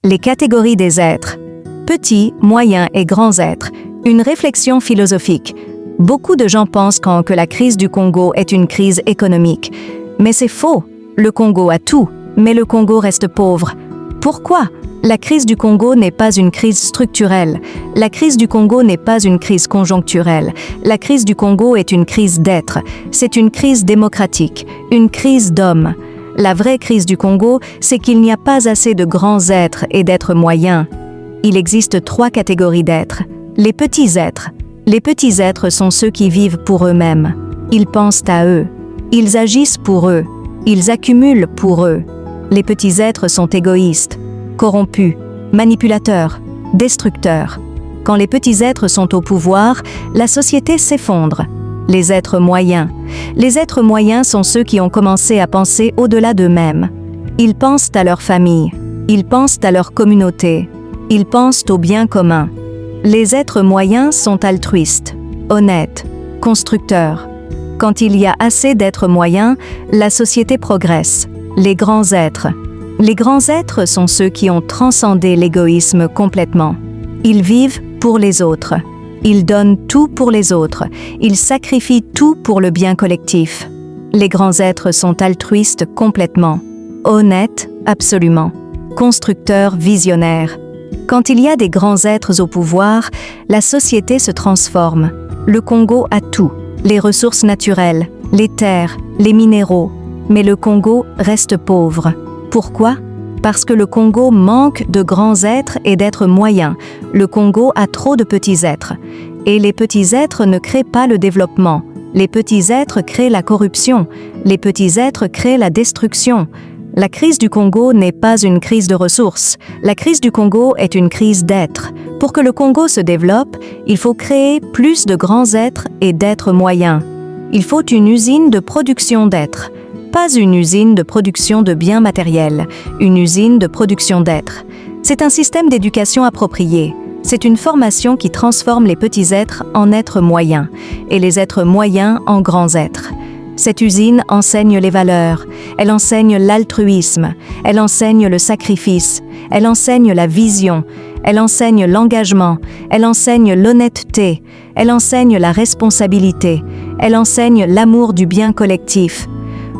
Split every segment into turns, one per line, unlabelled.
Les catégories des êtres. Petits, moyens et grands êtres. Une réflexion philosophique. Beaucoup de gens pensent que la crise du Congo est une crise économique. Mais c'est faux. Le Congo a tout, mais le Congo reste pauvre. Pourquoi ? La crise du Congo n'est pas une crise structurelle. La crise du Congo n'est pas une crise conjoncturelle. La crise du Congo est une crise d'être. C'est une crise démocratique, une crise d'hommes. La vraie crise du Congo, c'est qu'il n'y a pas assez de grands êtres et d'êtres moyens. Il existe 3 catégories d'êtres. Les petits êtres. Les petits êtres sont ceux qui vivent pour eux-mêmes. Ils pensent à eux. Ils agissent pour eux. Ils accumulent pour eux. Les petits êtres sont égoïstes, corrompus, manipulateurs, destructeurs. Quand les petits êtres sont au pouvoir, la société s'effondre. Les êtres moyens. Les êtres moyens sont ceux qui ont commencé à penser au-delà d'eux-mêmes. Ils pensent à leur famille. Ils pensent à leur communauté. Ils pensent au bien commun. Les êtres moyens sont altruistes, honnêtes, constructeurs. Quand il y a assez d'êtres moyens, la société progresse. Les grands êtres. Les grands êtres sont ceux qui ont transcendé l'égoïsme complètement. Ils vivent pour les autres. Ils donnent tout pour les autres. Ils sacrifient tout pour le bien collectif. Les grands êtres sont altruistes complètement. Honnêtes, absolument. Constructeurs, visionnaires. Quand il y a des grands êtres au pouvoir, la société se transforme. Le Congo a tout. Les ressources naturelles, les terres, les minéraux. Mais le Congo reste pauvre. Pourquoi ? Parce que le Congo manque de grands êtres et d'êtres moyens. Le Congo a trop de petits êtres. Et les petits êtres ne créent pas le développement. Les petits êtres créent la corruption. Les petits êtres créent la destruction. La crise du Congo n'est pas une crise de ressources. La crise du Congo est une crise d'être. Pour que le Congo se développe, il faut créer plus de grands êtres et d'êtres moyens. Il faut une usine de production d'êtres. Pas une usine de production de biens matériels, une usine de production d'êtres. C'est un système d'éducation approprié. C'est une formation qui transforme les petits êtres en êtres moyens et les êtres moyens en grands êtres. Cette usine enseigne les valeurs, elle enseigne l'altruisme, elle enseigne le sacrifice, elle enseigne la vision, elle enseigne l'engagement, elle enseigne l'honnêteté, elle enseigne la responsabilité, elle enseigne l'amour du bien collectif.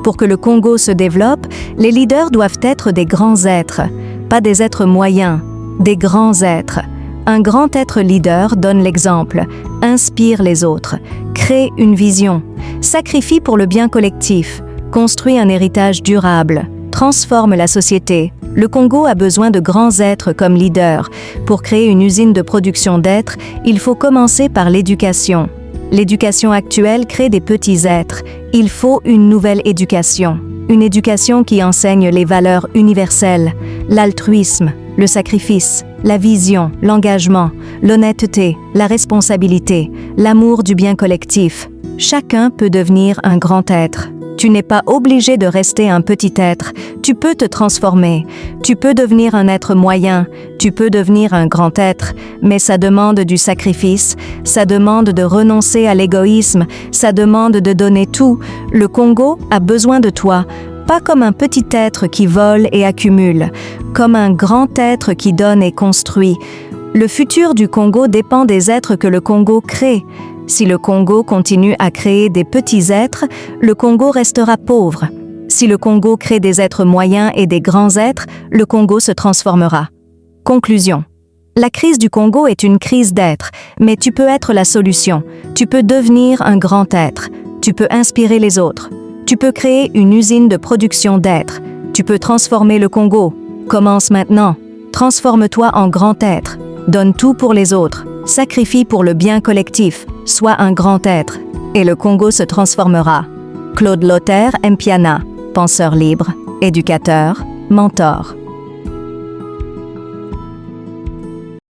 Pour que le Congo se développe, les leaders doivent être des grands êtres, pas des êtres moyens, des grands êtres. Un grand être leader donne l'exemple, inspire les autres, crée une vision, sacrifie pour le bien collectif, construit un héritage durable, transforme la société. Le Congo a besoin de grands êtres comme leaders. Pour créer une usine de production d'êtres, il faut commencer par l'éducation. L'éducation actuelle crée des petits êtres. Il faut une nouvelle éducation. Une éducation qui enseigne les valeurs universelles, l'altruisme, le sacrifice, la vision, l'engagement, l'honnêteté, la responsabilité, l'amour du bien collectif. Chacun peut devenir un grand être. Tu n'es pas obligé de rester un petit être. Tu peux te transformer. Tu peux devenir un être moyen. Tu peux devenir un grand être. Mais ça demande du sacrifice. Ça demande de renoncer à l'égoïsme. Ça demande de donner tout. Le Congo a besoin de toi. Pas comme un petit être qui vole et accumule. Comme un grand être qui donne et construit. Le futur du Congo dépend des êtres que le Congo crée. Si le Congo continue à créer des petits êtres, le Congo restera pauvre. Si le Congo crée des êtres moyens et des grands êtres, le Congo se transformera. Conclusion. La crise du Congo est une crise d'être, mais tu peux être la solution. Tu peux devenir un grand être. Tu peux inspirer les autres. Tu peux créer une usine de production d'êtres. Tu peux transformer le Congo. Commence maintenant. Transforme-toi en grand être. Donne tout pour les autres. Sacrifie pour le bien collectif. Sois un grand être. Et le Congo se transformera. Claude Lothaire Mpiana, penseur libre, éducateur, mentor.